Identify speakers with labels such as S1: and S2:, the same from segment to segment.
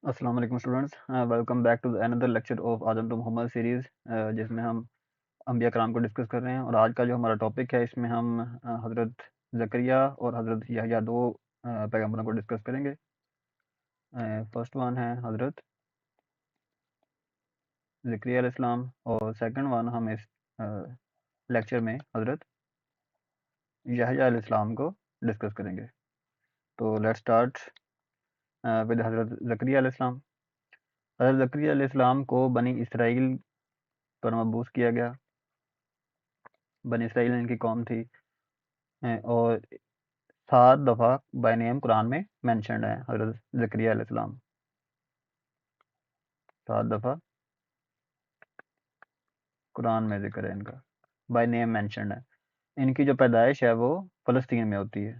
S1: السلام علیکم students, welcome back to another lecture of Adam to Muhammad series, جس میں ہم انبیاء کرام کو ڈسکس کر رہے ہیں. اور آج کا جو ہمارا ٹاپک ہے اس میں ہم حضرت زکریا اور حضرت یحییٰ دو پیغمبروں کو ڈسکس کریں گے. فرسٹ ون ہے حضرت زکریا علیہ السلام اور سیکنڈ ون ہم اس لیکچر میں حضرت یحییٰ علیہ السلام کو ڈسکس کریں گے. تو لیٹ اسٹارٹ ود حضرت زکریا علیہ السلام. حضرت زکریا علیہ السلام کو بنی اسرائیل پر مبعوث کیا گیا. بنی اسرائیل ان کی قوم تھی، اور 7 دفعہ بائی نیم قرآن میں مینشنڈ ہے حضرت زکریا علیہ السلام. 7 دفعہ قرآن میں ذکر ہے ان کا، بائی نیم مینشنڈ ہے. ان کی جو پیدائش ہے وہ فلسطین میں ہوتی ہے.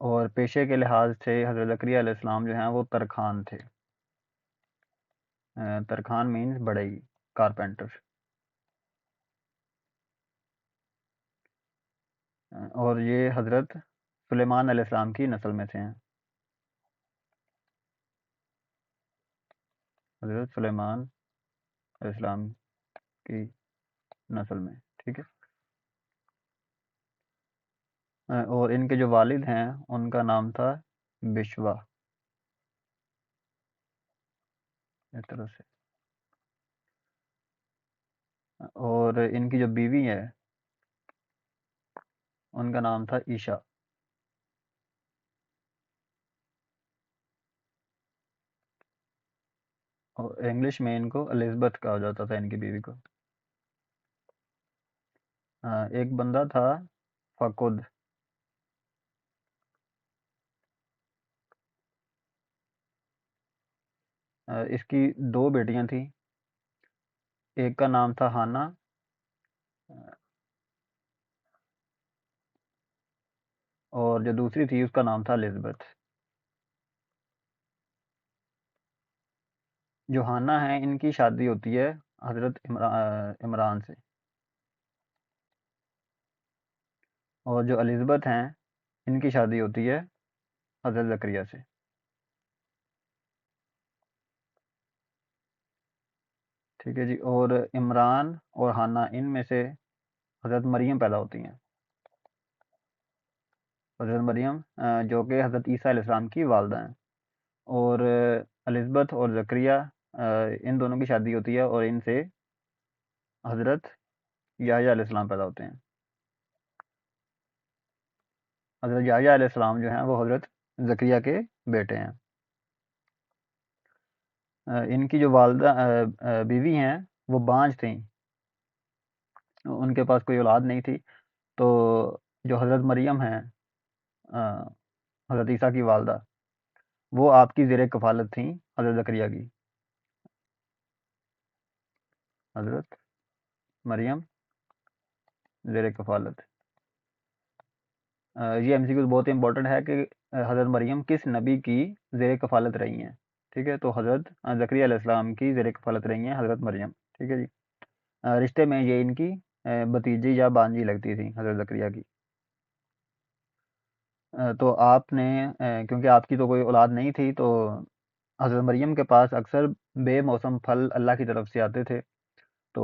S1: اور پیشے کے لحاظ سے حضرت زکریا علیہ السلام جو ہیں وہ ترخان تھے. ترخان مینز بڑھئی، کارپینٹر. اور یہ حضرت سلیمان علیہ السلام کی نسل میں سے ہیں. حضرت سلیمان علیہ السلام کی نسل میں، ٹھیک ہے. اور ان کے جو والد ہیں ان کا نام تھا بشوا، اس طرح سے. اور ان کی جو بیوی ہے ان کا نام تھا عیشا. اور انگلش میں ان کو الزبتھ کہا جاتا تھا ان کی بیوی کو. ایک بندہ تھا فقد. اس کی 2 بیٹیاں تھیں. ایک کا نام تھا ہانا، اور جو دوسری تھی اس کا نام تھا الزبتھ. جو ہانا ہے ان کی شادی ہوتی ہے حضرت عمران سے. اور جو الزبتھ ہیں ان کی شادی ہوتی ہے حضرت زکریا سے. ٹھیک ہے جی. اور عمران اور ہانا ان میں سے حضرت مریم پیدا ہوتی ہیں. حضرت مریم جو کہ حضرت عیسیٰ علیہ السلام کی والدہ ہیں. اور الزبتھ اور زکریا ان دونوں کی شادی ہوتی ہے اور ان سے حضرت یحییٰ علیہ السلام پیدا ہوتے ہیں. حضرت یحییٰ علیہ السلام جو ہیں وہ حضرت زکریا کے بیٹے ہیں. ان کی جو والدہ بیوی ہیں وہ بانجھ تھیں، ان کے پاس کوئی اولاد نہیں تھی. تو جو حضرت مریم ہیں حضرت عیسیٰ کی والدہ، وہ آپ کی زیر کفالت تھیں حضرت زکریا کی. حضرت مریم زیر کفالت. یہ ایم سی کیو بہت امپورٹنٹ ہے کہ حضرت مریم کس نبی کی زیر کفالت رہی ہیں. ٹھیک ہے. تو حضرت زکریا علیہ السلام کی زیر کفالت رہی ہیں حضرت مریم. ٹھیک ہے جی. رشتے میں یہ ان کی بھتیجی یا بانجی لگتی تھی حضرت زکریا کی. تو آپ نے کیونکہ آپ کی تو کوئی اولاد نہیں تھی، تو حضرت مریم کے پاس اکثر بے موسم پھل اللہ کی طرف سے آتے تھے. تو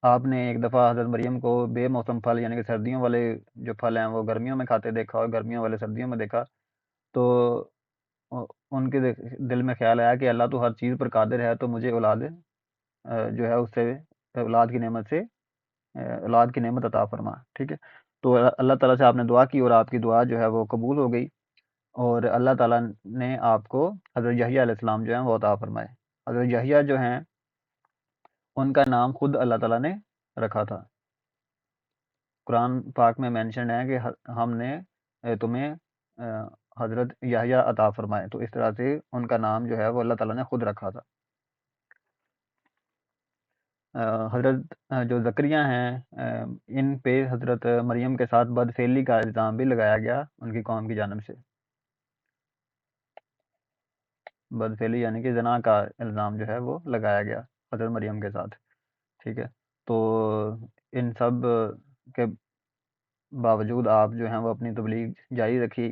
S1: آپ نے ایک دفعہ حضرت مریم کو بے موسم پھل یعنی کہ سردیوں والے جو پھل ہیں وہ گرمیوں میں کھاتے دیکھا اور گرمیوں والے سردیوں میں دیکھا. تو ان کے دل میں خیال آیا کہ اللہ تو ہر چیز پر قادر ہے، تو مجھے اولاد جو ہے اس سے اولاد کی نعمت سے اولاد کی نعمت عطا فرما. ٹھیک ہے. تو اللہ تعالیٰ سے آپ نے دعا کی اور آپ کی دعا جو ہے وہ قبول ہو گئی، اور اللہ تعالیٰ نے آپ کو حضرت یحییٰ علیہ السلام جو ہیں وہ عطا فرمائے. حضرت یحییٰ جو ہیں ان کا نام خود اللہ تعالیٰ نے رکھا تھا. قرآن پاک میں مینشن ہے کہ ہم نے تمہیں حضرت یحییٰ عطا فرمائے. تو اس طرح سے ان کا نام جو ہے وہ اللہ تعالیٰ نے خود رکھا تھا. حضرت جو زکریا ہیں ان پہ حضرت مریم کے ساتھ بدفعلی کا الزام بھی لگایا گیا ان کی قوم کی جانب سے. بدفعلی یعنی کہ زنا کا الزام جو ہے وہ لگایا گیا حضرت مریم کے ساتھ. ٹھیک ہے. تو ان سب کے باوجود آپ جو ہیں وہ اپنی تبلیغ جاری رکھی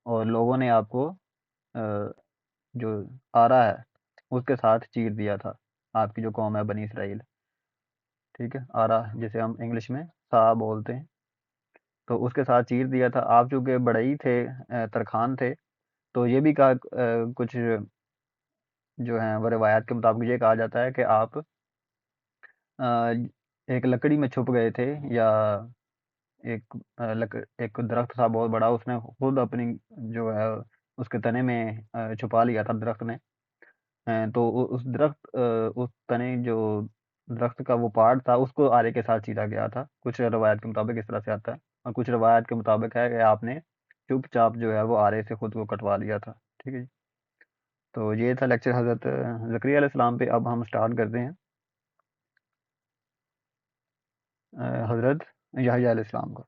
S1: اور لوگوں نے آپ کو جو آرا ہے اس کے ساتھ چیر دیا تھا، آپ کی جو قوم ہے بنی اسرائیل، ٹھیک ہے، آرا جسے ہم انگلش میں سا بولتے ہیں، تو اس کے ساتھ چیر دیا تھا۔ آپ چونکہ بڑئی تھے، ترخان تھے، تو یہ بھی کہا کچھ جو ہیں وہ روایات کے مطابق یہ کہا جاتا ہے کہ آپ ایک لکڑی میں چھپ گئے تھے، یا ایک درخت تھا بہت بڑا، اس نے خود اپنی جو ہے اس کے تنے میں چھپا لیا تھا درخت نے، تو اس درخت اس تنے جو درخت کا وہ پارٹ تھا اس کو آرے کے ساتھ چیرا گیا تھا، کچھ روایت کے مطابق اس طرح سے آتا ہے، اور کچھ روایت کے مطابق ہے کہ آپ نے چپ چاپ جو ہے وہ آرے سے خود کو کٹوا لیا تھا، ٹھیک ہے جی۔ تو یہ تھا لیکچر حضرت زکریا علیہ السلام پہ۔ اب ہم سٹارٹ کرتے ہیں حضرت یحییٰ علیہ السلام کو۔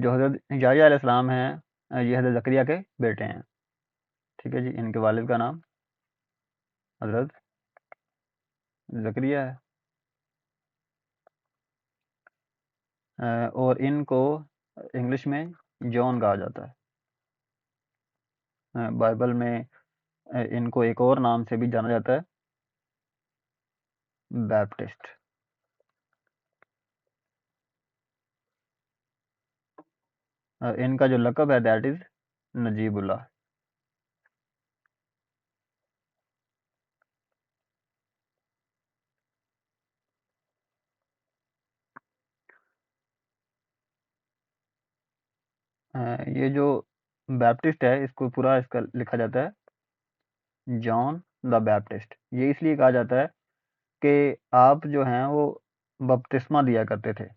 S1: جو حضرت یحییٰ علیہ السلام ہیں، یہ حضرت زکریا کے بیٹے ہیں، ٹھیک ہے جی۔ ان کے والد کا نام حضرت زکریا ہے، اور ان کو انگلش میں جون کہا جاتا ہے۔ بائبل میں ان کو ایک اور نام سے بھی جانا جاتا ہے، بیپٹسٹ۔ ان کا جو لقب ہے دیٹ از نجیب اللہ۔ یہ جو بیپٹسٹ ہے اس کو پورا اس کا لکھا جاتا ہے جان دا بیپٹسٹ۔ یہ اس لیے کہا جاتا ہے کہ آپ جو ہیں وہ بپتسمہ دیا کرتے تھے۔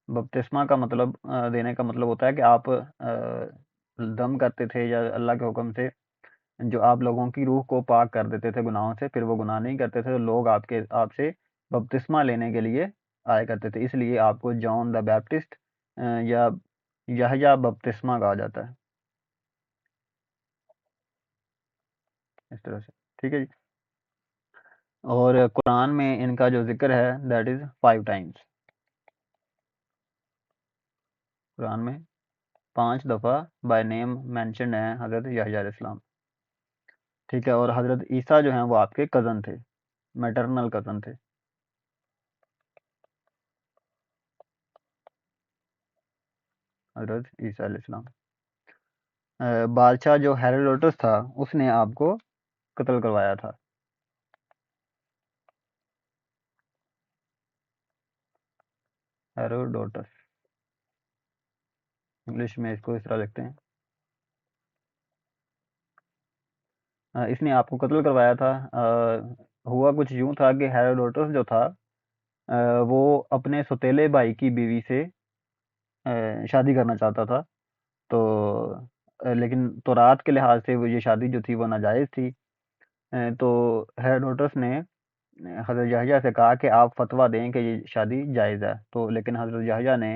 S1: بپتسمہ کا مطلب دینے کا مطلب ہوتا ہے کہ آپ دم کرتے تھے، یا اللہ کے حکم سے جو آپ لوگوں کی روح کو پاک کر دیتے تھے گناہوں سے، پھر وہ گناہ نہیں کرتے تھے تو لوگ آپ سے بپتسمہ لینے کے لیے آیا کرتے تھے، اس لیے آپ کو جان دا بیپٹسٹ یا یحییٰ بپتسمہ کہا جاتا ہے، اس طرح سے، ٹھیک ہے جی۔ اور قرآن میں ان کا جو ذکر ہے دیٹ از 5 ٹائمز، قرآن میں 5 دفعہ بائی نیم مینشنڈ ہیں حضرت یحییٰ علیہ السلام، ٹھیک ہے۔ اور حضرت عیسیٰ جو ہیں وہ آپ کے کزن تھے، میٹرنل کزن تھے، حضرت عیسیٰ علیہ السلام۔ بادشاہ جو ہیروڈوٹس تھا اس نے آپ کو قتل کروایا تھا، ہیروڈوٹس، انگلش میں اس کو اس طرح لکھتے ہیں۔ اس نے آپ کو قتل کروایا تھا۔ ہوا کچھ یوں تھا کہ ہیروڈوٹس جو تھا وہ اپنے سوتیلے بھائی کی بیوی سے شادی کرنا چاہتا تھا، تو لیکن تورات کے لحاظ سے وہ یہ شادی جو تھی وہ ناجائز تھی، تو ہیروڈوٹس نے حضرت یحییٰ سے کہا کہ آپ فتویٰ دیں کہ یہ شادی جائز ہے، تو لیکن حضرت یحییٰ نے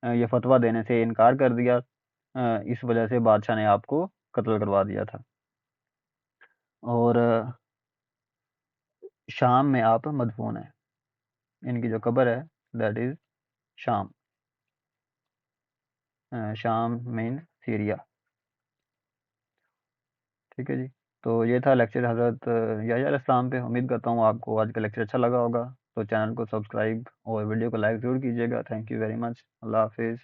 S1: یہ فتویٰ دینے سے انکار کر دیا، اس وجہ سے بادشاہ نے آپ کو قتل کروا دیا تھا۔ اور شام میں آپ مدفون ہیں، ان کی جو قبر ہے دیٹ از شام، شام مین سیریا، ٹھیک ہے جی۔ تو یہ تھا لیکچر حضرت یحییٰ علیہ السلام پہ۔ امید کرتا ہوں آپ کو آج کا لیکچر اچھا لگا ہوگا، تو چینل کو سبسکرائب اور ویڈیو کو لائک ضرور کیجیے گا۔ تھینک یو ویری مچ، اللہ حافظ۔